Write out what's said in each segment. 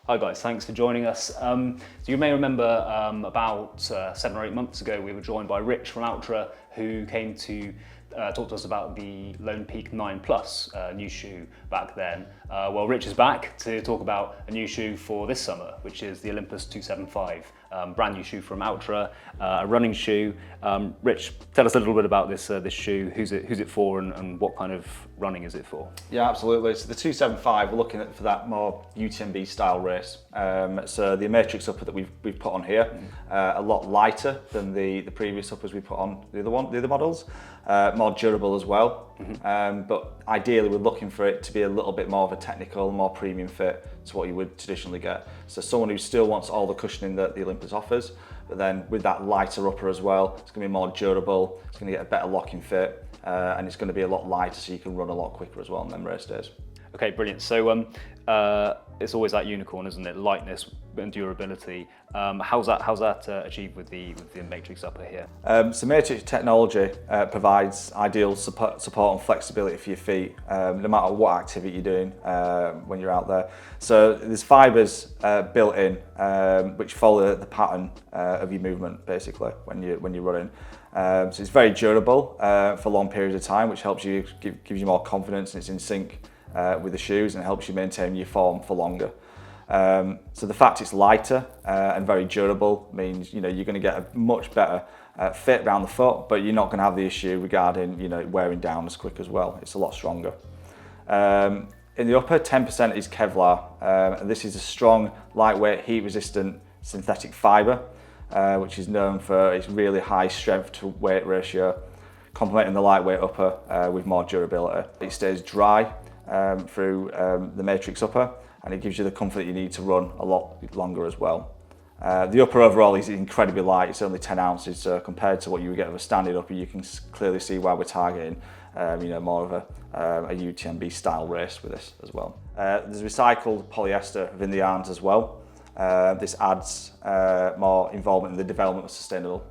Hi guys, thanks for joining us. So you may remember about 7 or 8 months ago we were joined by Rich from Altra, who came to talk to us about the Lone Peak 9 Plus new shoe back then. Well, Rich is back to talk about a new shoe for this summer, which is the Olympus 275, brand new shoe from Altra, a running shoe. Rich, tell us a little bit about this shoe. Who's it for, and what kind of running is it for? Yeah, absolutely. So the 275, we're looking at for that more UTMB style race. So the Matryx upper that we've put on here, a lot lighter than the previous uppers we put on the other models. More durable as well, but ideally we're looking for it to be a little bit more of a technical, more premium fit to what you would traditionally get. So someone who still wants all the cushioning that the Olympus offers, but then with that lighter upper as well, it's going to be more durable, it's going to get a better locking fit, and it's going to be a lot lighter so you can run a lot quicker as well on them race days. Okay, brilliant. So it's always that unicorn, isn't it? Lightness and durability. How's that achieved with the Matryx upper here? So Matryx technology provides ideal support and flexibility for your feet, no matter what activity you're doing when you're out there. So there's fibres built in which follow the pattern of your movement, basically, when you're running. So it's very durable for long periods of time, which helps you gives you more confidence, and it's in sync with the shoes and helps you maintain your form for longer. So the fact it's lighter and very durable means you're going to get a much better fit around the foot, but you're not going to have the issue regarding wearing down as quick as well. It's a lot stronger. In the upper, 10% is Kevlar, and this is a strong, lightweight, heat-resistant synthetic fibre, which is known for its really high strength to weight ratio, complementing the lightweight upper with more durability. It stays dry through the Matryx upper, and it gives you the comfort that you need to run a lot longer as well. The upper overall is incredibly light, it's only 10 ounces, so compared to what you would get with a standard upper, you can clearly see why we're targeting more of a UTMB style race with this as well. There's recycled polyester within the arms as well. This adds more involvement in the development of sustainable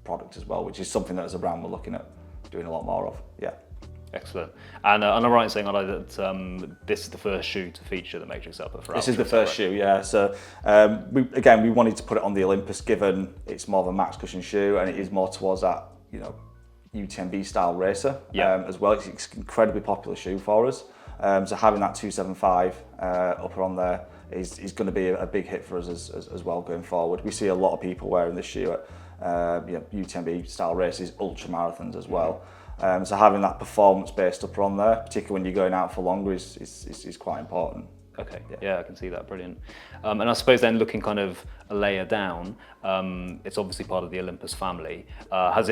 product as well, which is something that as a brand we're looking at doing a lot more of. Yeah. Excellent. And I'm right in saying that this is the first shoe to feature the Matryx upper for Altra? This is the first shoe, yeah. So we wanted to put it on the Olympus, given it's more of a max cushion shoe and it is more towards that UTMB style racer as well. It's an incredibly popular shoe for us. So having that 275 upper on there is going to be a big hit for us as well going forward. We see a lot of people wearing this shoe at UTMB style races, ultra marathons as well. So having that performance-based upper on there, particularly when you're going out for longer, is quite important. Okay, yeah, I can see that, brilliant. And I suppose then looking kind of a layer down, it's obviously part of the Olympus family. Is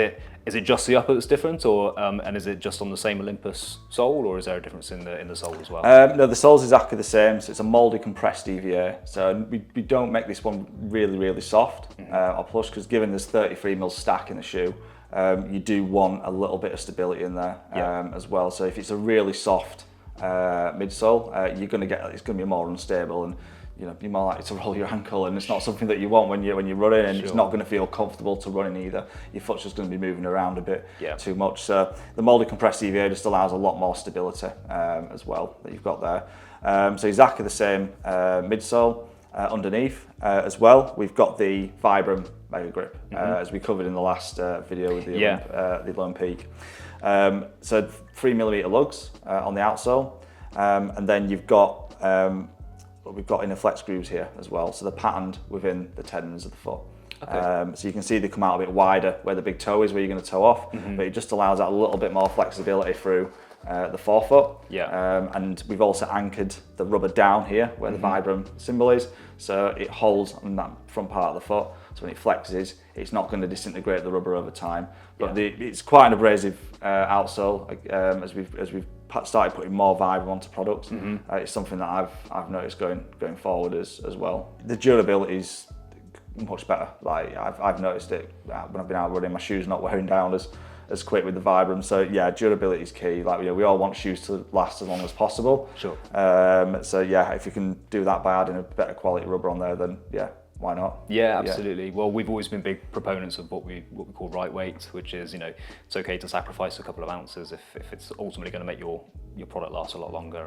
it just the upper that's different, or and is it just on the same Olympus sole, or is there a difference in the sole as well? No, the sole's exactly the same. So it's a mouldy compressed EVA. So we don't make this one really soft or plush, because given there's 33mm stack in the shoe, you do want a little bit of stability in there as well. So if it's a really soft midsole, it's going to be more unstable, and you're more likely to roll your ankle, and it's not something that you want when you're running, and it's not going to feel comfortable to run in either. Your foot's just going to be moving around a bit too much. So the molded compressed EVA just allows a lot more stability as well that you've got there. So exactly the same midsole. Underneath as well, we've got the Vibram Mega Grip, as we covered in the last video with the Lone Peak. So 3mm lugs on the outsole, and then you've got what we've got inner flex grooves here as well. So they're patterned within the tendons of the foot. Okay. So you can see they come out a bit wider where the big toe is, where you're going to toe off, but it just allows that a little bit more flexibility through the forefoot. And we've also anchored the rubber down here where the Vibram symbol is, so it holds on that front part of the foot, so when it flexes it's not going to disintegrate the rubber over time. But it's quite an abrasive outsole, as we've started putting more Vibram onto products. It's something that I've noticed going forward as well. The durability is much better. Like I've noticed it when I've been out running, my shoes not wearing down as quick with the Vibram. So yeah, durability is key. Like we all want shoes to last as long as possible. Sure. So yeah, if you can do that by adding a better quality rubber on there, then yeah, why not? Yeah, absolutely. Yeah. Well, we've always been big proponents of what we call right weight, which is it's okay to sacrifice a couple of ounces if it's ultimately going to make your product last a lot longer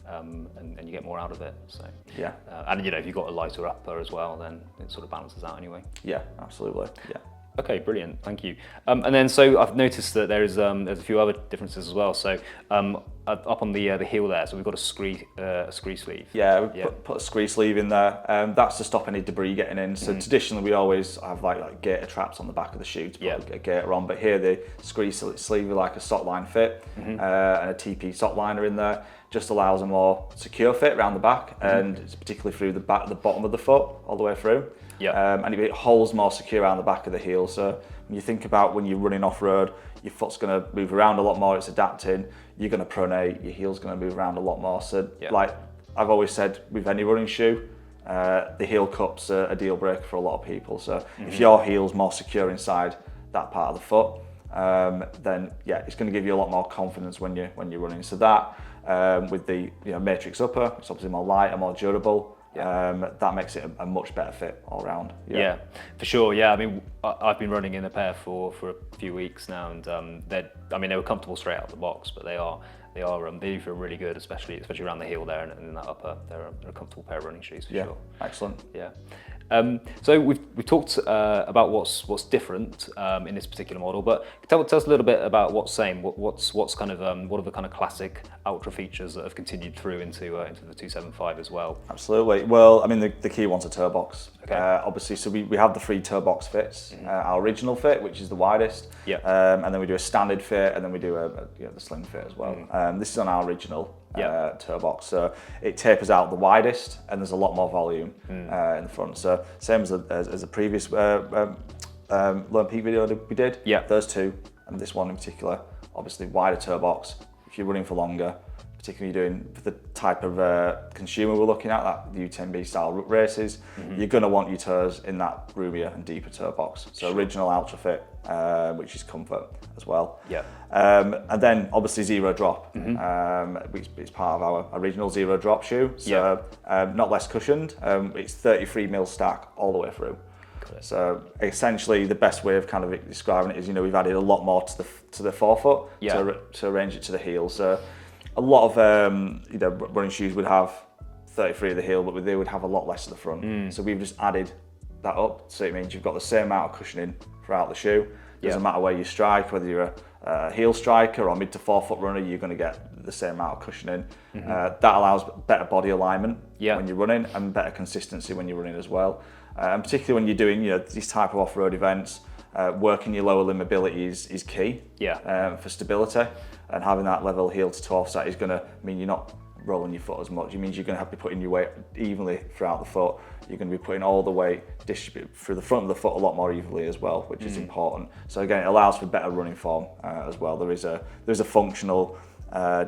and you get more out of it. So yeah, and if you've got a lighter upper as well, then it sort of balances out anyway. yeah, absolutely, yeah. Okay, brilliant, thank you. And then so I've noticed that there's a few other differences as well. So up on the heel there, so we've got a scree sleeve. Yeah, we put a scree sleeve in there. That's to stop any debris getting in. So traditionally we always have like gaiter traps on the back of the shoe to put a gaiter on, but here the scree sleeve with like a sock line fit and a TP sock liner in there just allows a more secure fit around the back, and it's particularly through the bottom of the foot all the way through. Yeah. And it holds more secure around the back of the heel. So when you think about when you're running off road, your foot's going to move around a lot more. It's adapting. You're going to pronate. Your heel's going to move around a lot more. So like I've always said, with any running shoe, the heel cup's a deal breaker for a lot of people. So if your heel's more secure inside that part of the foot, then it's going to give you a lot more confidence when you're running. So that with the Matryx upper, it's obviously more light and more durable. That makes it a much better fit all around. Yeah, for sure. Yeah, I mean, I've been running in a pair for a few weeks now, and they were comfortable straight out of the box, but they do feel really good, especially around the heel there and in that upper. They're a comfortable pair of running shoes for sure. Excellent. Yeah. So we've talked about what's different in this particular model, but tell us a little bit about what's same. What's kind of what are the kind of classic Altra features that have continued through into the 275 as well? Absolutely. Well, I mean the key one's a toe box. Okay. Obviously, so we have the 3 toe box fits. Our original fit, which is the widest. Yeah. And then we do a standard fit, and then we do the slim fit as well. This is on our original toe box, so it tapers out the widest, and there's a lot more volume in the front. So same as the previous Learn Peak video that we did. Yeah. Those two, and this one in particular, obviously wider toe box. If you're running for longer, particularly doing for the type of consumer we're looking at, that U10B style races, you're going to want your toes in that roomier and deeper toe box. So original Altra fit, which is comfort as well. Yeah. And then obviously zero drop, which is part of our original zero drop shoe. So not less cushioned. It's 33mm stack all the way through. So essentially, the best way of kind of describing it is, we've added a lot more to the forefoot to arrange it to the heel. So a lot of running shoes would have 33 at the heel, but they would have a lot less at the front. So we've just added that up. So it means you've got the same amount of cushioning throughout the shoe. Doesn't matter where you strike, whether you're a heel striker or mid to forefoot runner, you're going to get the same amount of cushioning. That allows better body alignment when you're running, and better consistency when you're running as well. And particularly when you're doing these type of off-road events, working your lower limb mobility is key for stability, and having that level heel to toe offset is going to mean you're not rolling your foot as much. It means you're going to have to be putting your weight evenly throughout the foot. You're going to be putting all the weight distributed through the front of the foot a lot more evenly as well, which is important. So again, it allows for better running form as well. There's a functional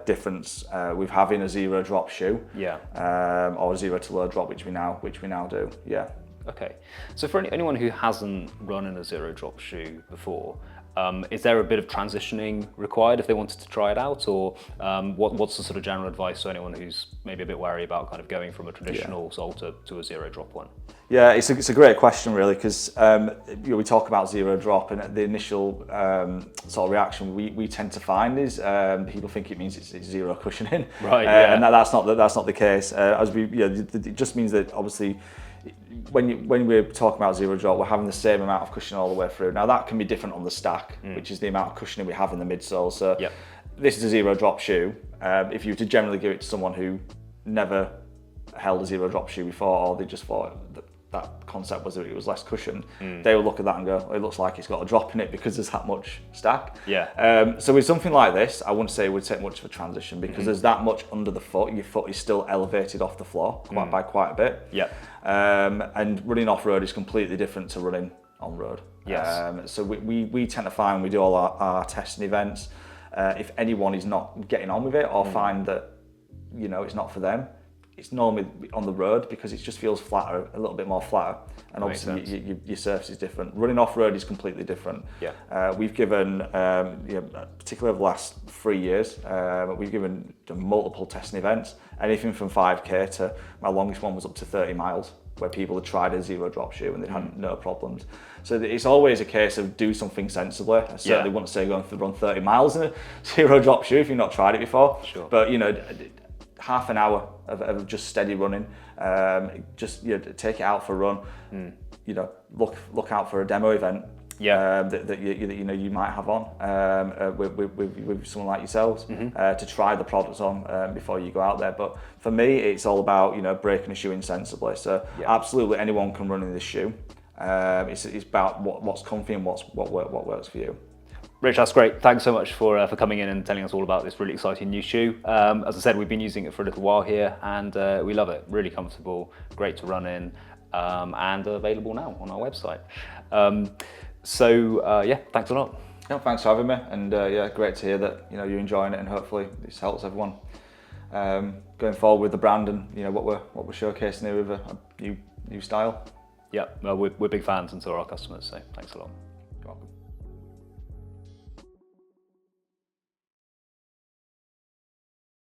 difference with having a zero drop shoe, or a zero to low drop, which we now do. Yeah. Okay, so for anyone who hasn't run in a zero drop shoe before, is there a bit of transitioning required if they wanted to try it out, or what's the sort of general advice to anyone who's maybe a bit wary about kind of going from a traditional sole to a zero drop one? Yeah, it's a great question really, because we talk about zero drop, and the initial sort of reaction we tend to find is people think it means it's zero cushioning, right? And that's not the case. It just means that obviously, when we're talking about zero drop, we're having the same amount of cushion all the way through. Now that can be different on the stack, which is the amount of cushioning we have in the midsole. So this is a zero drop shoe. If you were to generally give it to someone who never held a zero drop shoe before, or they just thought that concept was that it was less cushioned, they will look at that and go, it looks like it's got a drop in it because there's that much stack. So with something like this, I wouldn't say it would take much of a transition, because there's that much under the foot. Your foot is still elevated off the floor by quite a bit. And running off road is completely different to running on road. So we tend to find, when we do all our testing events, if anyone is not getting on with it, or find that it's not for them, it's normally on the road, because it just feels flatter, a little bit more flatter, and obviously your surface is different. Running off road is completely different. We've given, particularly over the last 3 years, we've given multiple testing events, anything from 5k to my longest one was up to 30 miles, where people had tried a zero drop shoe and they'd had no problems. So it's always a case of do something sensibly. I certainly wouldn't say go and run 30 miles in a zero drop shoe if you've not tried it before. But half an hour of just steady running. Just take it out for a run. Look out for a demo event. That you might have on with someone like yourselves to try the products on before you go out there. But for me, it's all about breaking a shoe insensibly. So absolutely anyone can run in this shoe. It's about what's comfy and what works for you. Rich, that's great. Thanks so much for coming in and telling us all about this really exciting new shoe. As I said, we've been using it for a little while here, and we love it. Really comfortable, great to run in, and available now on our website. Thanks a lot. No, thanks for having me, and great to hear that you're enjoying it, and hopefully this helps everyone going forward with the brand and what we're showcasing here with a new style. Yeah, well, we're big fans, and so are our customers. So thanks a lot. You're welcome.